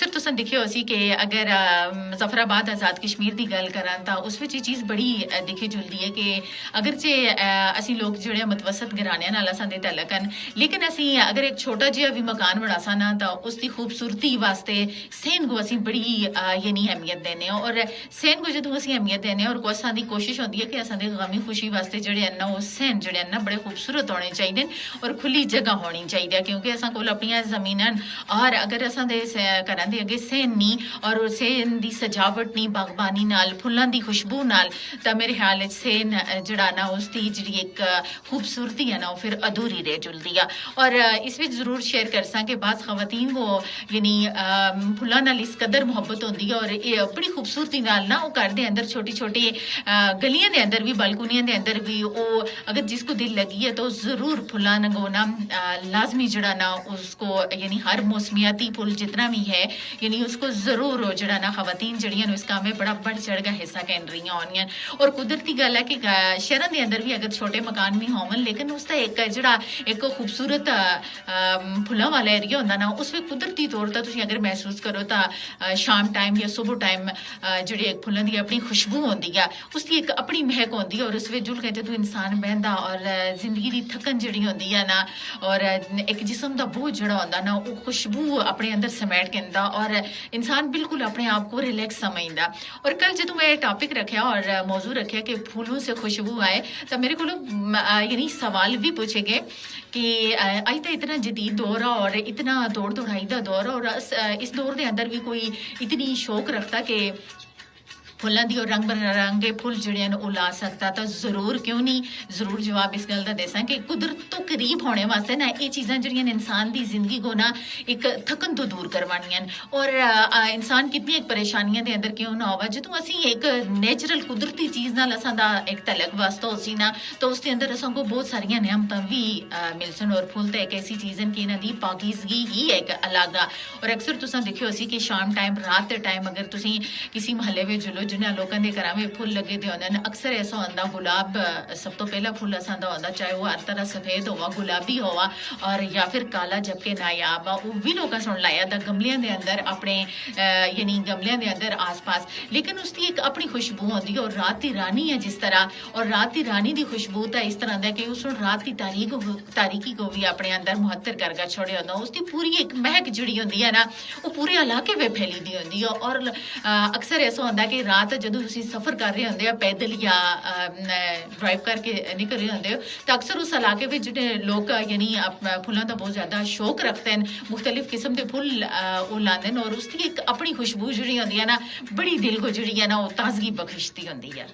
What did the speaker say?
अक्सर तुसें दिक्खेआ होसी कि अगर मुजफ्फराबाद आज़ाद कश्मीर की गल करां तां उस विच एह् चीज़ बड़ी दिक्खी जुलदी है कि अगर जे असीं लोग जेह्ड़े मुतवसत घरानें नाल असां दे तल्लक न लेकिन असीं अगर एक छोटा जिहा भी मकान बनासा ना तां उसदी खूबसूरती वास्ते सेहन को असीं बड़ी यानी अहमियत देने और सेहन को जदों असीं अहमियत देने और असां दी कोशिश होंदी है कि असां दे गमी खुशी वास्ते जेह्ड़े न ओह् सेहन जेह्ड़े न बड़े खूबसूरत होने चाहिदे और खुली जगह होनी चाहिदी क्योंकि असां कोल अपनियां जमीनां और अगर असां दे घरां दे अगे सेहन नी और सेहन दी सजावट नी बागबानी नाल फुल्लां दी खुशबू नाल तां मेरे ख्याल च सेहन जेह्ड़ा ना उसदी जेह्ड़ी एक खूबसूरती है ना वो फिर अधूरी रह जुलदी है और इस विच जरूर शेयर करसां कि बाज़ खवातीन को यानी फुल्लां नाल इस कदर मुहब्बत होंदी है और बड़ी खूबसूरती नाल ना वो घर दे अंदर छोटी छोटी गलियां दे अंदर भी बालकनियां दे अंदर भी वो अगर जिसको दिल लगी है तो जरूर फुल्लां को ना लाजमी जड़ा ना उसको यानी हर मौसमियाती फुल जितना भी है यानी उसको जरूर जड़ा ना खवातीन जड़ियां इस काम में बड़ा बढ़ चढ़ का हिस्सा कह रही होनियां और कुदरती गल है कि शहरों के अंदर भी अगर छोटे मकान भी होवन लेकिन उसका एक जड़ा एक खूबसूरत फुल्लां वाला एरिया होंदा ना उस में कुदरती तौर पर तुम अगर महसूस करो तो शाम टाइम या सुबह टाइम जेह्ड़ी एक फुल्लां दी अपनी खुशबू होंदी है उसकी एक अपनी महक होंदी है और उस जुल के जदों इंसान बहंदा और जिंदगी की थकन जिहड़ी होंदी है ना और एक जिस्म का बोझ जड़ा होंदा ना वो खुशबू अपने अंदर समेट के अंदा और इंसान बिल्कुल अपने आप को रिलैक्स समझदा और कल जदों मैं टॉपिक रखा और मौजू रखा कि फूलों से खुशबू आए तो मेरे को यानी सवाल भी पूछे गए कि अज तो इतना जदीद दौर है और इतना दौड़ दौड़ाई का दौर है और इस दौर के अंदर भी कोई इतनी शौक रखता कि फुल्लां दी और रंग बिरंगे फुल जेह्ड़े न ओह् ला सकदा तां जरूर क्यों नहीं जरूर जवाब इस गल दा देसां कि कुदरत तो करीब होने वास्ते ना ये चीज़ां जेह्ड़ियां इंसान दी जिंदगी को ना एक थकन तो दूर करवानियां और इंसान कितनी एक परेशानियां दे अंदर क्यों ना होवे जदों असीं एक नेचुरल कुदरती चीज़ नाल असां दा एक तलक वास्ता होसी ना तो उसके अंदर असां को बहुत सारियां नियामतां भी मिलसन और फुल तो एक ऐसी चीज़ न कि इन्हां दी पाकीज़गी ही एक अलग आ और अक्सर तुसां दिक्खियो होसी कि शाम टाइम रात दे टाइम अगर तुसीं किसी महल्ले विच जुलो जिन्हें लोगों के घर में फुल लगे दे होंदे अक्सर ऐसा होंदा गुलाब सब तो पहला फुल असां दा होंदा चाहे वो हर तरह सफेद होवा गुलाबी होवा और या फिर काला जबकि नायाब आ वो भी लोगों सुन लाया दा गमलियां दे अंदर अपने यानी गमलियां दे अंदर आस पास लेकिन उसकी एक अपनी खुशबू होंदी है और रात की रानी है जिस तरह और रात की रानी की खुशबू तो इस तरह का कि उस रात की तारीकी को भी अपने अंदर मुहत्तर करके छोड़े होंदा उसकी पूरी एक महक जिहड़ी होंदी है ना वो पूरे इलाके में फैली दी होंदी है और अक्सर ऐसा होंदा कि रात जदों तुसीं सफर कर रहे होंदे पैदल या ड्राइव करके निकल रहे होंदे तो अक्सर उस इलाके में जिहड़े लोग यानी फुल्लां दा बहुत ज्यादा शौक रखते हैं मुख्तलिफ किस्म के फुल वो लांदे और उसकी एक अपनी खुशबू जिहड़ी होंदी है ना बड़ी दिल को जिहड़ी है ना वो ताजगी बख्शती होंदी है।